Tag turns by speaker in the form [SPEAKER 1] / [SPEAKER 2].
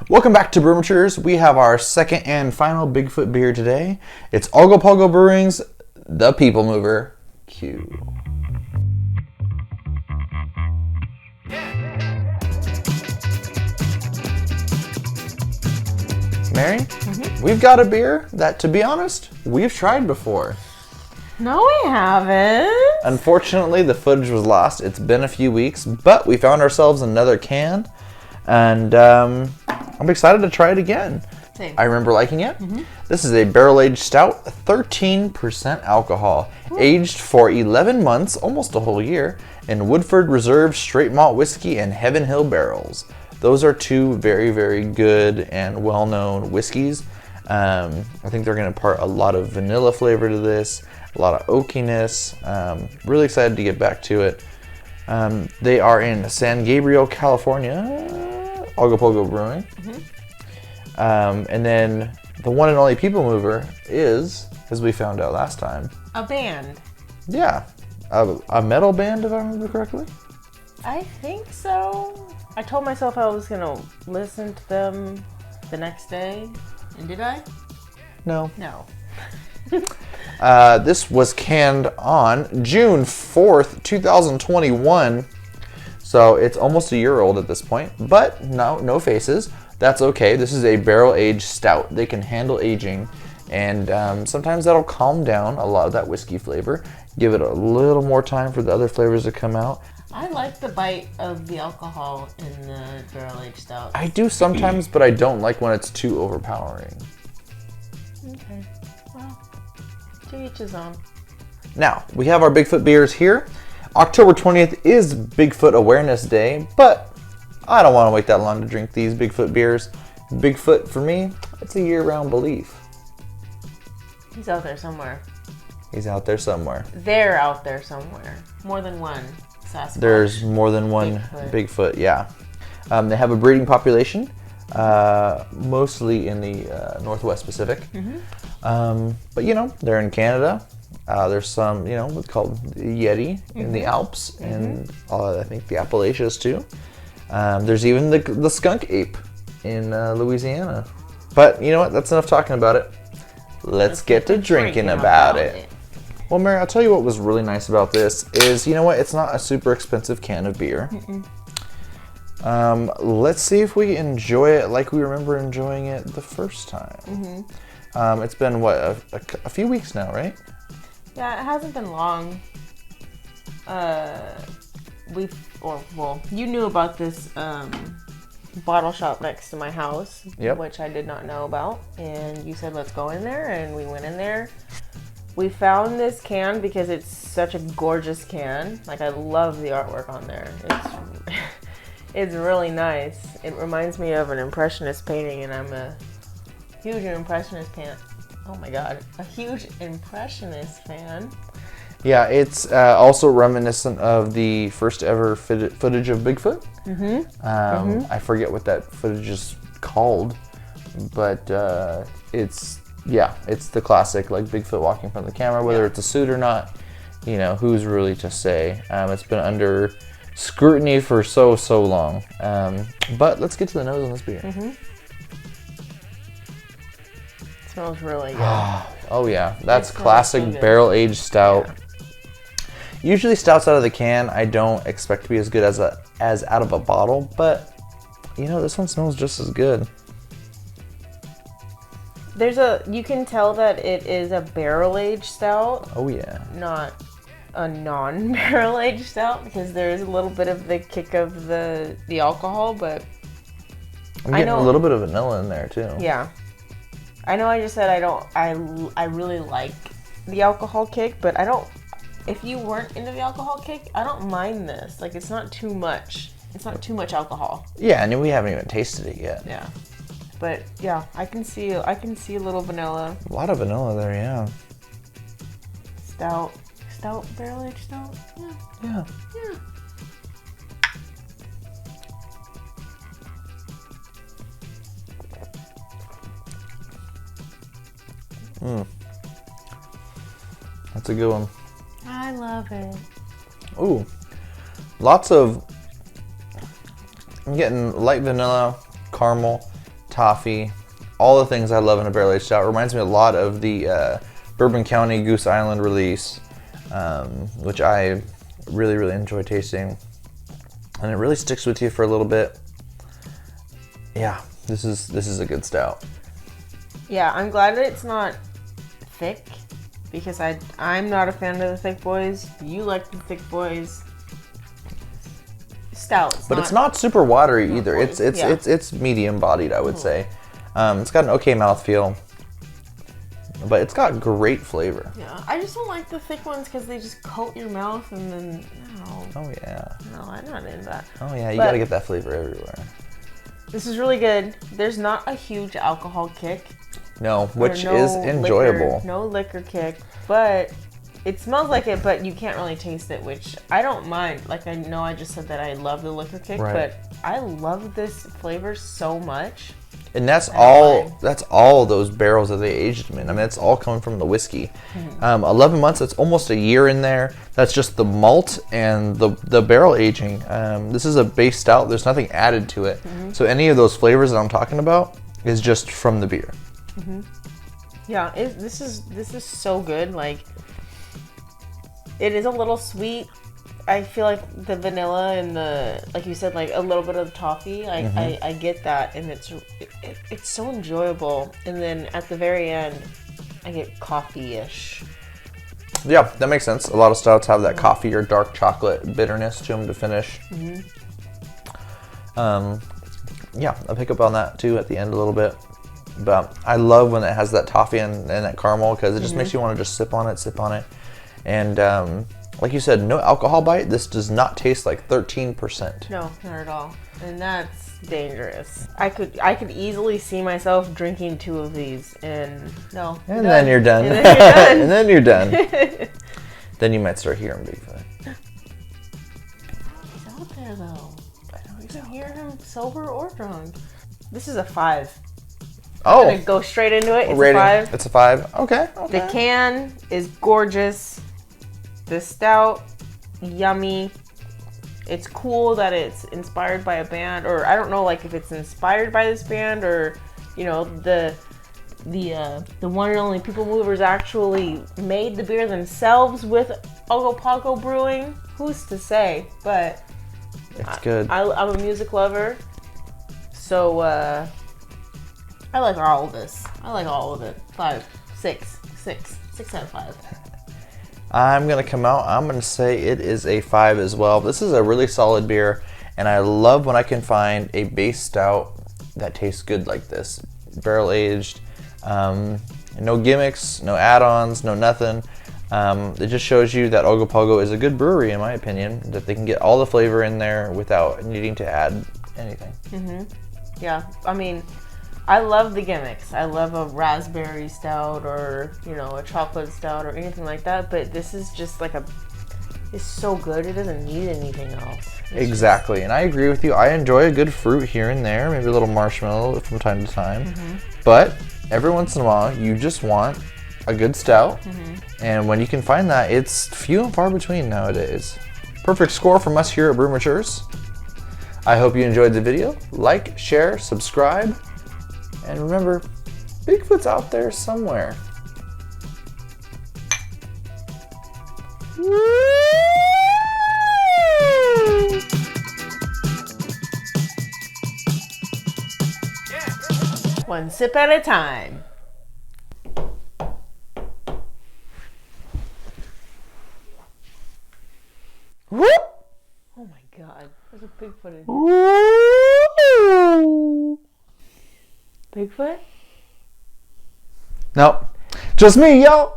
[SPEAKER 1] Welcome back to Brewmatures. We have our second and final Bigfoot beer today. It's Ogopogo Brewing's The People Mover. Q. Mary, we've got a beer that, to be honest, we've tried before.
[SPEAKER 2] No, we haven't.
[SPEAKER 1] Unfortunately, the footage was lost. It's been a few weeks, but we found ourselves another can, and I'm excited to try it again.
[SPEAKER 2] Same.
[SPEAKER 1] I remember liking it. This is a barrel-aged stout, 13% alcohol, aged for 11 months, almost a whole year, in Woodford Reserve Straight Malt Whiskey and Heaven Hill barrels. Those are two very, very good and well-known whiskeys. I think they're going to impart a lot of vanilla flavor to this, a lot of oakiness. Really excited to get back to it. They are in San Gabriel, California, Ogopogo Brewing. And then the one and only People Mover is, as we found out last time,
[SPEAKER 2] A band.
[SPEAKER 1] Yeah, a metal band, if I remember correctly.
[SPEAKER 2] I think so. I told myself I was gonna listen to them the next day, and did I?
[SPEAKER 1] No.
[SPEAKER 2] No.
[SPEAKER 1] This was canned on June 4th, 2021. So it's almost a year old at this point, but no faces. That's okay. This is a barrel-aged stout. They can handle aging, and sometimes that'll calm down a lot of that whiskey flavor. Give it a little more time for the other flavors to come out.
[SPEAKER 2] I like the bite of the alcohol in the barrel-aged stout.
[SPEAKER 1] I do sometimes, but I don't like when it's too overpowering.
[SPEAKER 2] Okay. Well, to each his own.
[SPEAKER 1] Now, we have our Bigfoot beers here. October 20th is Bigfoot Awareness Day, but I don't want to wait that long to drink these Bigfoot beers. Bigfoot, for me, it's a year-round belief.
[SPEAKER 2] He's out there somewhere.
[SPEAKER 1] He's out there somewhere.
[SPEAKER 2] They're out there somewhere. More than one Sasquatch.
[SPEAKER 1] There's more than one Bigfoot, yeah. They have a breeding population, mostly in the Northwest Pacific. But, you know, they're in Canada. There's some, you know, what's called Yeti in the Alps, and I think the Appalachians too. There's even the skunk ape in Louisiana. But you know what? That's enough talking about it. Let's get to drinking about it. Well, Mary, I'll tell you what was really nice about this is, you know what? It's not a super expensive can of beer. Let's see if we enjoy it like we remember enjoying it the first time. It's been, what, a few weeks now, right?
[SPEAKER 2] Yeah, it hasn't been long. You knew about this bottle shop next to my house, which I did not know about, and you said let's go in there, and we went in there. We found this can because it's such a gorgeous can. Like, I love the artwork on there. It's really nice. It reminds me of an Impressionist painting, and I'm a huge Impressionist fan. Oh my god, a huge Impressionist fan.
[SPEAKER 1] Yeah, it's also reminiscent of the first ever footage of Bigfoot. I forget what that footage is called, but it's the classic, like, Bigfoot walking from the camera. Whether it's a suit or not, you know, who's really to say? It's been under scrutiny for so long. But let's get to the nose on this beer.
[SPEAKER 2] Smells really good.
[SPEAKER 1] Oh yeah, that's classic barrel-aged stout. Yeah. Usually stouts out of the can I don't expect to be as good as out of a bottle, but you know, this one smells just as good.
[SPEAKER 2] You can tell that it is a barrel-aged stout.
[SPEAKER 1] Oh yeah.
[SPEAKER 2] Not a non-barrel-aged stout, because there is a little bit of the kick of the alcohol, but
[SPEAKER 1] I'm getting a little bit of vanilla in there too.
[SPEAKER 2] Yeah. I know I just said I really like the alcohol kick, but if you weren't into the alcohol kick, I don't mind this. Like, it's not too much. It's not too much alcohol.
[SPEAKER 1] Yeah, and we haven't even tasted it yet.
[SPEAKER 2] Yeah. But yeah, I can see a little vanilla.
[SPEAKER 1] A lot of vanilla there, yeah.
[SPEAKER 2] Stout, barrel-aged stout? Yeah.
[SPEAKER 1] That's a good one.
[SPEAKER 2] I love it.
[SPEAKER 1] Ooh, lots of, I'm getting light vanilla, caramel, toffee, all the things I love in a barrel-aged stout. It reminds me a lot of the Bourbon County Goose Island release, which I really, really enjoy tasting. And it really sticks with you for a little bit. Yeah, this is a good stout.
[SPEAKER 2] Yeah, I'm glad that it's not thick, because I'm not a fan of the thick boys. You like the thick boys. Stout.
[SPEAKER 1] But it's not super watery either. It's medium bodied, I would say. It's got an okay mouthfeel, but it's got great flavor.
[SPEAKER 2] Yeah, I just don't like the thick ones because they just coat your mouth and then, no.
[SPEAKER 1] Oh yeah.
[SPEAKER 2] No, I'm not into that.
[SPEAKER 1] Oh yeah, you gotta get that flavor everywhere.
[SPEAKER 2] This is really good. There's not a huge alcohol kick.
[SPEAKER 1] No, which is enjoyable.
[SPEAKER 2] No liquor kick, but it smells like it, but you can't really taste it, which I don't mind. Like, I know I just said that I love the liquor kick, but I love this flavor so much.
[SPEAKER 1] And that's all those barrels that they aged them in. I mean, it's all coming from the whiskey. 11 months, that's almost a year in there. That's just the malt and the barrel aging. This is a base stout. There's nothing added to it. So any of those flavors that I'm talking about is just from the beer.
[SPEAKER 2] Yeah, this is so good. Like, it is a little sweet. I feel like the vanilla and like you said, like a little bit of the toffee. I get that, and it's so enjoyable. And then at the very end, I get coffee-ish.
[SPEAKER 1] Yeah, that makes sense. A lot of stouts have that coffee or dark chocolate bitterness to them to finish. Yeah, I pick up on that too at the end a little bit. But I love when it has that toffee and that caramel, because it just makes you want to just sip on it. And like you said, no alcohol bite. This does not taste like 13%.
[SPEAKER 2] No, not at all. And that's dangerous. I could easily see myself drinking 2 of these, and no.
[SPEAKER 1] And then you're done. And then you're done. Then you might start hearing Bigfoot.
[SPEAKER 2] He's out there though. I know, you can hear him sober or drunk. This is a 5.
[SPEAKER 1] Oh,
[SPEAKER 2] I'm gonna go straight into it. It's
[SPEAKER 1] rating.
[SPEAKER 2] a 5.
[SPEAKER 1] It's a 5. Okay.
[SPEAKER 2] The can is gorgeous. The stout, yummy. It's cool that it's inspired by a band, or I don't know, like if it's inspired by this band, or you know, the one and only People Movers actually made the beer themselves with Ogopogo Brewing. Who's to say? But
[SPEAKER 1] it's good.
[SPEAKER 2] I'm a music lover, so I like all of this. I like all of it. 5, 6 out of 5.
[SPEAKER 1] I'm going to come out, I'm going to say it is a 5 as well. This is a really solid beer, and I love when I can find a base stout that tastes good like this. Barrel aged, no gimmicks, no add-ons, no nothing. It just shows you that Ogopogo is a good brewery, in my opinion, that they can get all the flavor in there without needing to add anything.
[SPEAKER 2] Yeah, I mean, I love the gimmicks. I love a raspberry stout, or, you know, a chocolate stout or anything like that. But this is just like it's so good. It doesn't need anything else.
[SPEAKER 1] Exactly. And I agree with you. I enjoy a good fruit here and there, maybe a little marshmallow from time to time. But every once in a while, you just want a good stout. And when you can find that, it's few and far between nowadays. Perfect score from us here at Brew Matures. I hope you enjoyed the video. Like, share, subscribe. And remember, Bigfoot's out there somewhere.
[SPEAKER 2] One sip at a time.
[SPEAKER 1] Whoop!
[SPEAKER 2] Oh my God, there's a Bigfoot in here.
[SPEAKER 1] Woo!
[SPEAKER 2] Bigfoot?
[SPEAKER 1] Nope. Just me, yo!